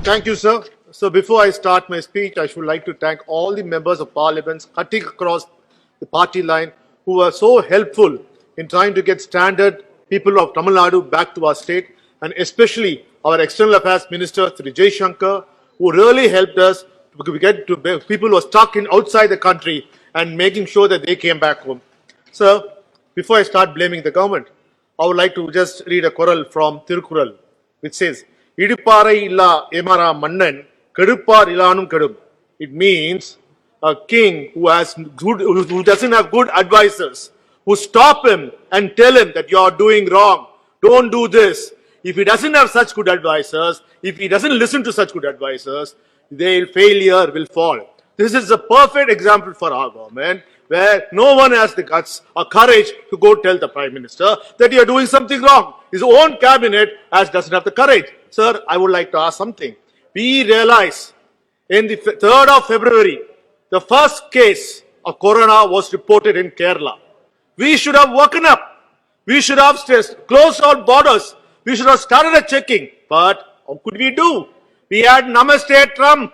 Thank you, sir. So before I start my speech, I should like to thank all the members of parliament cutting across the party line who were so helpful in trying to get standard people of Tamil Nadu back to our state, and especially our External Affairs Minister, Sri Jay Shankar, who really helped us to get to people who are stuck in outside the country and making sure that they came back home. Sir, before I start blaming the government, I would like to just read a choral from Tirukural, which says, Idiparai illa emara mannan, kedupar ilanum kedum. It means a king who doesn't have good advisors, who stop him and tell him that you are doing wrong, don't do this. If he doesn't have such good advisors, if he doesn't listen to such good advisors, failure will fall. This is a perfect example for our government, where no one has the guts or courage to go tell the Prime Minister that you are doing something wrong. His own cabinet doesn't have the courage. Sir, I would like to ask something. We realize in the 3rd of February, the first case of corona was reported in Kerala. We should have woken up. We should have closed all borders. We should have started a checking. But how could we do? We had Namaste Trump.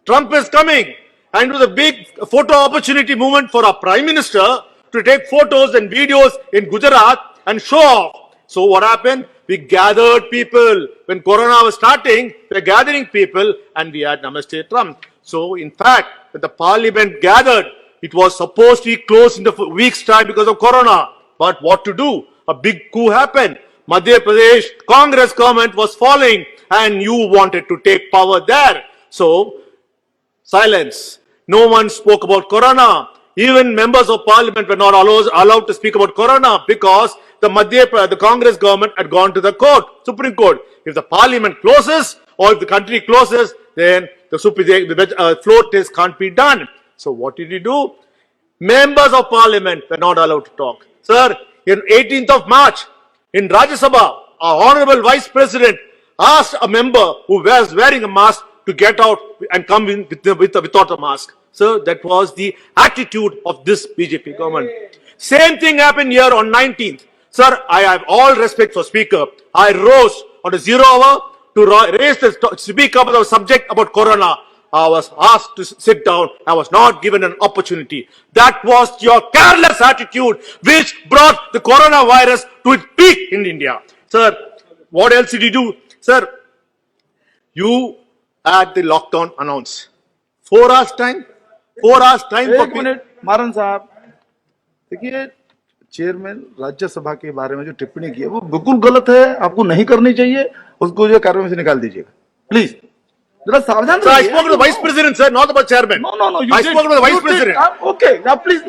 Trump is coming. And it was a big photo opportunity movement for our Prime Minister to take photos and videos in Gujarat and show off. So what happened? We gathered people. When Corona was starting, we were gathering people and we had Namaste Trump. So in fact, when the parliament gathered, it was supposed to be closed in a week's time because of Corona. But what to do? A big coup happened. Madhya Pradesh Congress government was falling and you wanted to take power there. So, silence. No one spoke about Corona. Even members of parliament were not allowed to speak about Corona because the Congress government had gone to the court, Supreme Court. If the parliament closes or if the country closes, then the floor test can't be done. So what did he do? Members of parliament were not allowed to talk. Sir, in 18th of March, in Rajya Sabha, our honorable vice president asked a member who was wearing a mask to get out and come in without a mask. So that was the attitude of this BJP government. Same thing happened here on 19th. Sir, I have all respect for Speaker. I rose on a 0 hour to speak about the subject about Corona. I was asked to sit down. I was not given an opportunity. That was your careless attitude which brought the coronavirus to its peak in India. Sir, what else did you do? Sir, you had the lockdown announced. 4 hours time? 4 hours time for minute मारन साहब देखिए chairman Rajya Sabha के बारे में जो टिप्पणी की है वो बिल्कुल गलत है आपको नहीं करनी चाहिए उसको जो कार्यक्रम से निकाल दीजिएगा प्लीज जरा सावधान Sir, I spoke to the vice president, sir, not about chairman. No, I spoke to the vice president. Okay, now please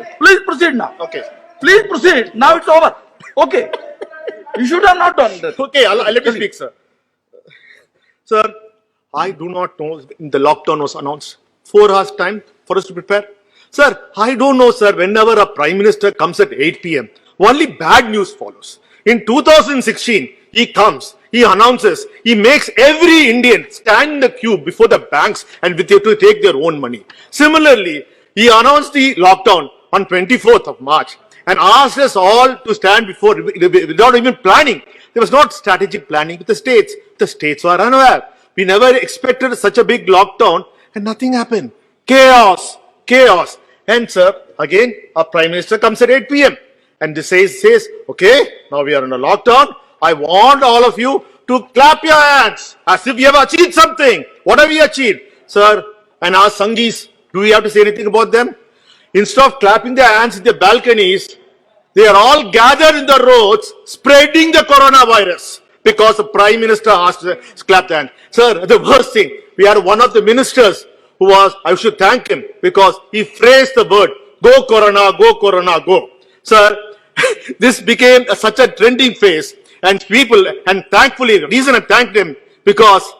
proceed now. Okay. Please proceed. Now it's over. Okay. You should have not done that. Okay, let me speak, sir. Sir, I do not know the lockdown was announced. 4 hours time for us to prepare. Sir, I don't know, sir, whenever a prime minister comes at 8 p.m., only bad news follows. In 2016, he comes, he announces, he makes every Indian stand in the queue before the banks and to take their own money. Similarly, he announced the lockdown on 24th of March and asked us all to stand before without even planning. There was not strategic planning with the states. The states were unaware. We never expected such a big lockdown and nothing happened. Chaos. And sir, again, our Prime Minister comes at 8 p.m. and this says, okay, now we are in a lockdown. I want all of you to clap your hands as if you have achieved something. What have we achieved? Sir, and our Sanghis, do we have to say anything about them? Instead of clapping their hands in their balconies, they are all gathered in the roads spreading the coronavirus because the Prime Minister asked to clap their hands. Sir, the worst thing, we had one of the ministers who was, I should thank him because he phrased the word, go Corona, go. Sir, this became such a trending phase and people, and thankfully, the reason I thanked him because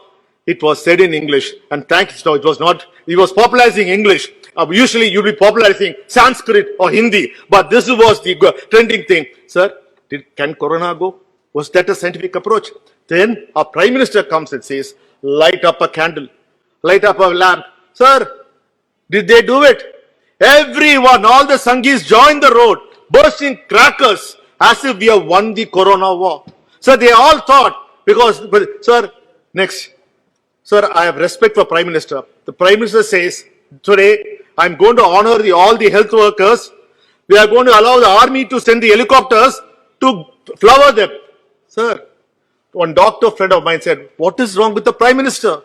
it was said in English and it was not, he was popularizing English. Usually you'll be popularizing Sanskrit or Hindi, but this was the trending thing. Sir, can Corona go? Was that a scientific approach? Then our Prime Minister comes and says, light up a candle, light up a lamp. Sir, did they do it? Everyone, all the Sanghis joined the road, bursting crackers as if we have won the Corona war. So they all thought, because, sir, next, Sir, I have respect for Prime Minister. The Prime Minister says, today, I'm going to honor all the health workers. We are going to allow the army to send the helicopters to flower them. Sir, one doctor friend of mine said, what is wrong with the Prime Minister?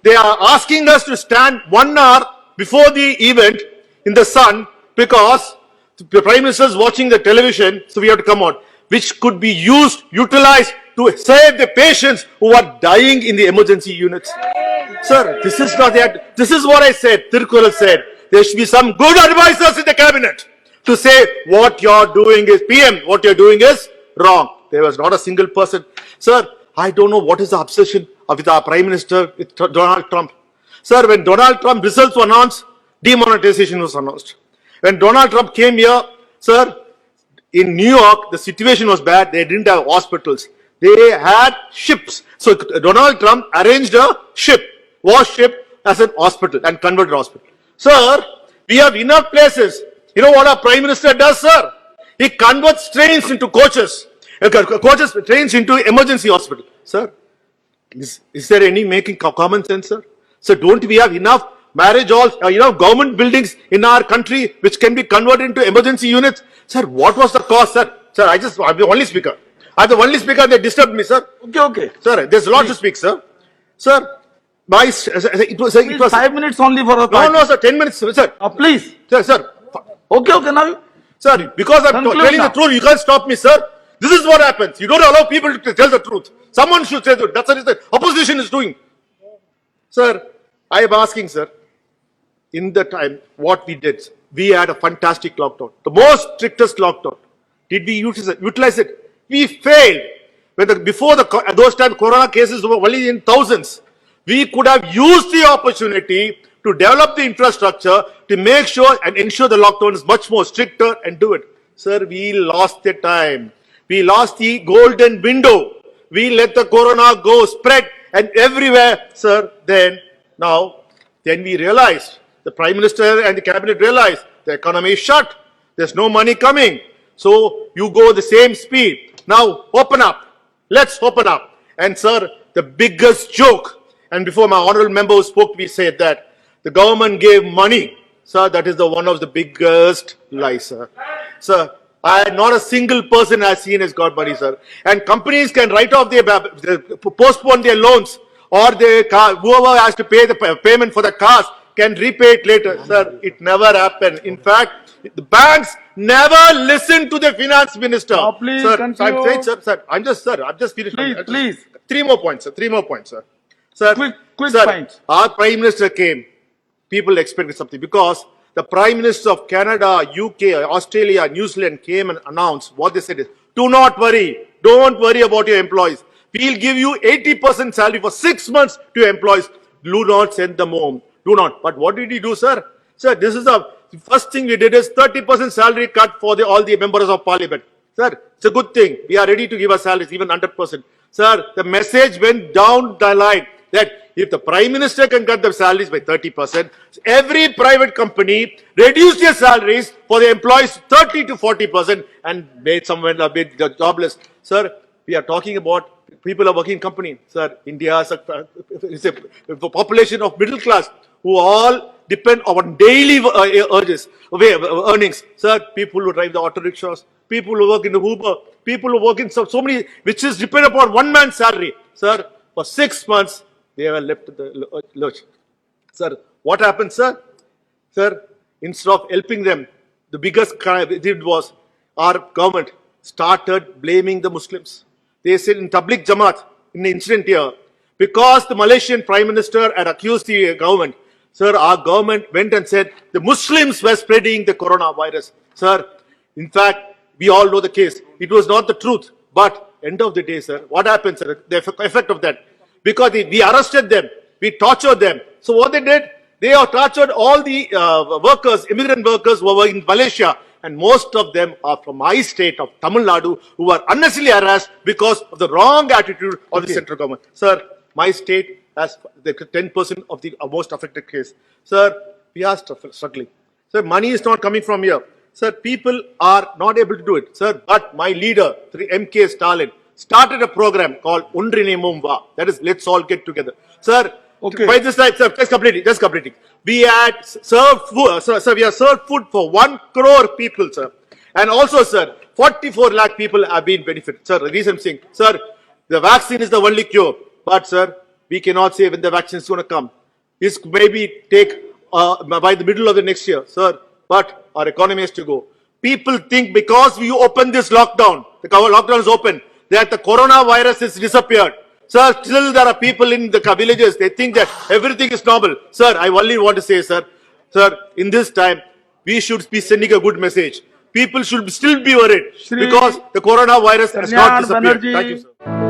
They are asking us to stand 1 hour before the event in the sun because the Prime Minister is watching the television, so we have to come out, which could be utilized to save the patients who are dying in the emergency units. Sir, this is not that. This is what I said. Tirkural said. There should be some good advisors in the cabinet to say what you're doing is PM. What you're doing is wrong. There was not a single person. Sir, I don't know what is the obsession with our Prime Minister, with Donald Trump. Sir, when Donald Trump results were announced, demonetization was announced. When Donald Trump came here, sir, in New York, the situation was bad. They didn't have hospitals. They had ships. So Donald Trump arranged a warship as an hospital and converted hospital. Sir, we have enough places. You know what our Prime Minister does, sir? He converts trains into coaches. Trains into emergency hospital. Sir, is there any making common sense, sir? So don't we have enough marriage halls, government buildings in our country which can be converted into emergency units? Sir, what was the cost, sir? Sir, I'm the only speaker. I'm the only speaker. They disturbed me, sir. Okay. Sir, there's a lot to speak, sir. Sir, it was 5 minutes only for a No, sir, 10 minutes, sir. Please. Sir. Okay, now. Sir, because I'm telling the truth, you can't stop me, sir. This is what happens. You don't allow people to tell the truth. Someone should say that. That's what the opposition is doing. Sir, I am asking, sir, in the time, what we did, we had a fantastic lockdown. The most strictest lockdown. Did we utilize it? We failed. Before those times, corona cases were only in thousands. We could have used the opportunity to develop the infrastructure to make sure and ensure the lockdown is much more stricter and do it. Sir, we lost the time. We lost the golden window. We let the corona go spread and everywhere, sir. Then we realized, the Prime Minister and the cabinet realized the economy is shut. There's no money coming. So you go the same speed. Now open up. Let's open up. And sir, the biggest joke, and before my honorable member who spoke, we said that the government gave money. Sir, that is one of the biggest lies, sir. Sir, not a single person has seen has got money, sir. And companies can write off postpone their loans, or whoever has to pay the payment for the cars can repay it later. Sir, it never happened. In fact, the banks never listened to the finance minister. Please, sir, continue. I'm just finished. Please. 3 more points, sir. Sir, Quick sir, points. our Prime Minister came. People expected something because the Prime Minister of Canada, UK, Australia, New Zealand came and announced what they said is, do not worry. Don't worry about your employees. We'll give you 80% salary for 6 months to your employees. Do not send them home. Do not. But what did he do, sir? Sir, this is the first thing we did is 30% salary cut for all the members of parliament. Sir, it's a good thing. We are ready to give our salaries, even 100%. Sir, the message went down the line that if the Prime Minister can cut the salaries by 30%, every private company reduced their salaries for the employees 30 to 40% and made someone a bit jobless. Sir, we are talking about people are working in company. Sir, India is a population of middle class who all depend on daily earnings. Sir, people who drive the auto rickshaws, people who work in the Uber, people who work in so many, which is depend upon one man's salary. Sir, for 6 months, they were left to the lurch. Sir, what happened, sir? Sir, instead of helping them, the biggest crime it did was our government started blaming the Muslims. They said in Tabligh Jamaat, in the incident here, because the Malaysian Prime Minister had accused the government, sir, our government went and said the Muslims were spreading the coronavirus. Sir, in fact, we all know the case. It was not the truth. But end of the day, sir, what happened, sir? The effect of that. Because we arrested them, we tortured them. So what they did, they have tortured all the workers, immigrant workers who were in Malaysia. And most of them are from my state of Tamil Nadu, who were unnecessarily harassed because of the wrong attitude of the central government. Sir, my state has the 10% of the most affected case. Sir, we are struggling. Sir, money is not coming from here. Sir, people are not able to do it. Sir, but my leader, M.K. Stalin, started a program called Undrinimum Va. That is, let's all get together. Sir, Okay. By this time, sir, just completing. We had served food, sir, we have served food for 1 crore people, sir. And also, sir, 44 lakh people have been benefited. Sir, the reason I'm saying, sir, the vaccine is the only cure. But, sir, we cannot say when the vaccine is going to come. This maybe take by the middle of the next year, sir. But our economy has to go. People think because we open this lockdown, the lockdown is open, that the coronavirus has disappeared. Sir, still there are people in the villages, they think that everything is normal. Sir, I only want to say, sir, in this time, we should be sending a good message. People should still be worried Shri because the coronavirus has not Kalyan disappeared. Banerjee. Thank you, sir.